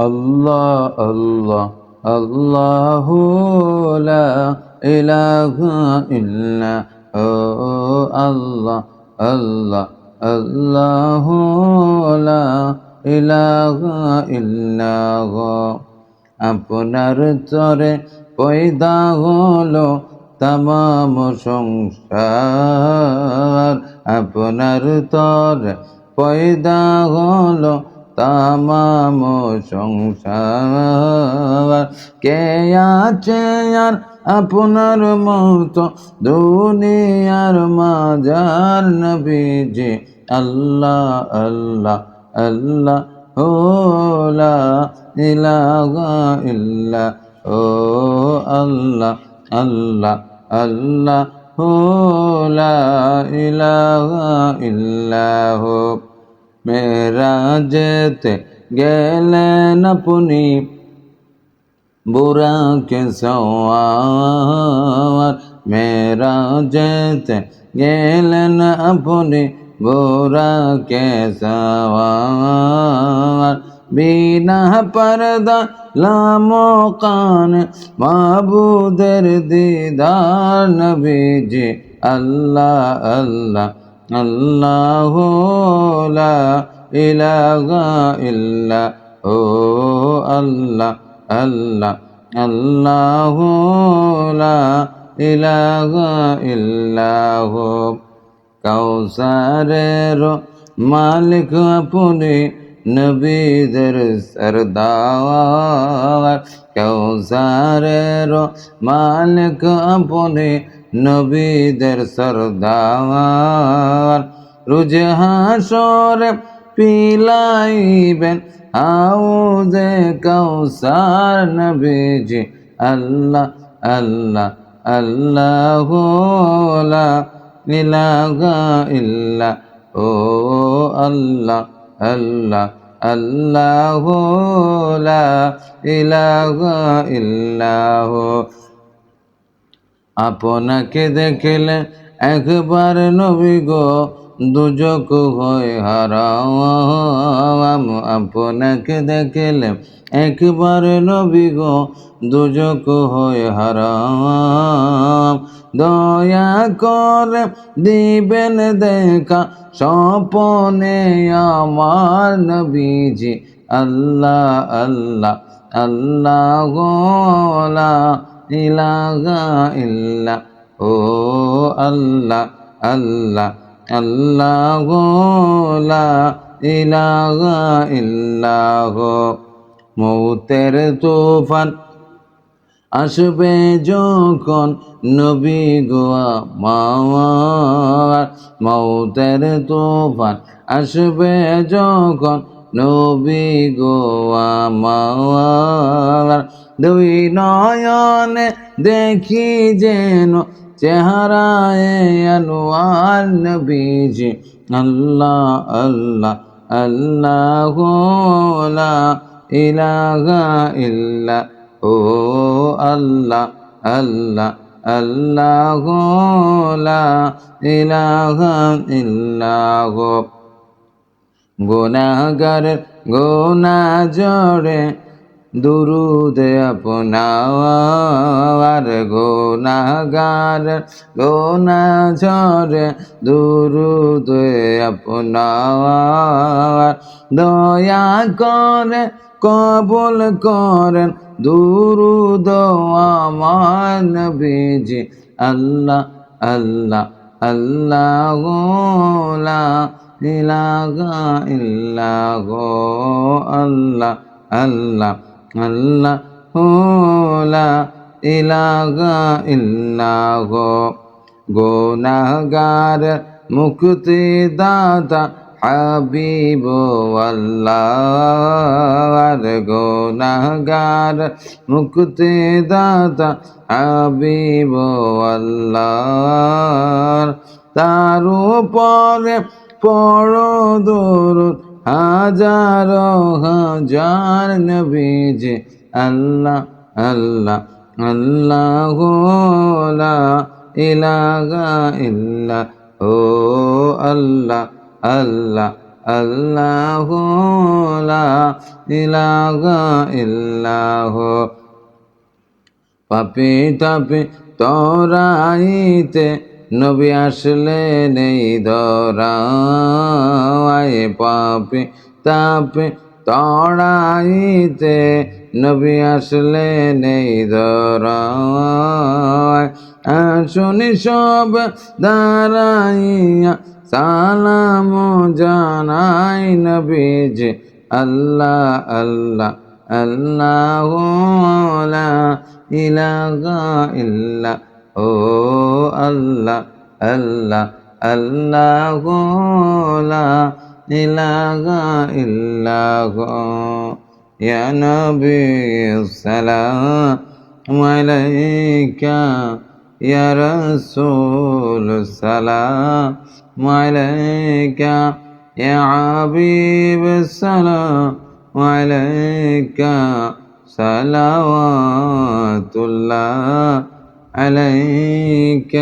আল্লাহ আল্লাহ আল্লাহু লা ইলাহা ইল্লা হু আল্লাহ আল্লাহ আল্লাহু লা ইলাহা ইল্লা হু। আপনার তরে পয়দা হলো তামাম সংসার, আপনার তরে পয়দা হলো তামাম সংসার। কে আছে আর আপনার মতো দুনিয়ার মাজার নবীজি আল্লাহ আল্লাহ আল্লাহ হো লা ইলাহা ইল্লা হু আল্লাহ আল্লাহ আল্লাহ হো লা ইলাহা ইল্লা হু। মেরাজেতে গেলেন আপনি বুরাকে সওয়ার, মেরাজেতে গেলেন আপনি বুরাকে সওয়ার। বিনা পর্দা লামকান মাবুদের দিদার নবীজি আল্লাহ আল্লাহ আল্লাহু লা ইলাহা ইল্লা হু আল্লাহ আল্লাহ আল্লাহু লা ইলাহা ইল্লা হু। কাউসারের মালিক আপনি নবীদের সরদার, কাউসারের মালিক আপনি নবীদের সরদার। রোজ হাসরে পিলাইবেন হাউজে কাউসার নবীজি আল্লাহ আল্লাহ আল্লাহু লা ইলাহা ইল্লা হু আল্লাহ আল্লাহ আল্লাহু লা ইলাহা ইল্লা হু। আপনাকে দেখলে একবার নবী গো দুজক হয় হারাম, আপনাকে দেখলে একবার নবী গো দুজক হয় হারাম। দয়া করে দিবেন দেখা স্বপনে আমার নবীজি আল্লাহ আল্লাহ আল্লাহু লা ইলাহা ইল্লা হু আল্লাহ আল্লাহ আল্লাহু লা ইলাহা ইল্লা হু। মৌতের তুফান আসবে যখন নবী গো আমার, মৌতের তুফান আসবে যখন নবী গো আমার। দুই নয়নে দেখি যেন চেহারায় আনোয়ার নবীজি আল্লাহ আল্লাহ আল্লাহু লা ইলাহা ইল্লা হু আল্লাহ আল্লাহ আল্লাহু লা ইলাহা ইল্লা হু। গুনাহগারের গুনাহ জড়ে দুরুদে আপনার, গুনাহগারের গুনাহ ঝরে দুরুদে আপনার। দয়া করে কবুল করেন দুরুদ আমার নবীজি আল্লাহ আল্লাহ আল্লাহু লা ইলাহা ইল্লা হু আল্লাহ আল্লাহ আল্লাহু লা ইলাহা ইল্লা হু। গুনাহগার মুক্তি দাতা হাবিব আল্লাহর, গুনাহগার মুক্তি দাতা হাবিব আল্লাহর। তার উপরে পড়ো দরুদ হাজার হাজার নবীজি আল্লাহ আল্লাহ আল্লাহু লা ইলাহা ইল্লা হু আল্লাহ আল্লাহ আল্লাহু লা ইলাহা ইল্লাহু পাপি তাপি তরাইতে নবী আসলে নেই ধরায় পাপি তাপি তরাইতে নবী আসলে নেই ধরায় শুনি সব দাঁড়াইয়া সালাম জানাই নবীজি আল্লাহ আল্লাহ আল্লাহ লা ইলাহা ইল্লা ও আল্লাহ আল্লাহ আল্লাহ লা ইলাহা ইল্লাহ ইয়া নবী সালাম আলাইকা ইয়া রাসূল সালাম আলাইকা ইয়া হাবিব সালাম আলাইকা صلوات الله عليك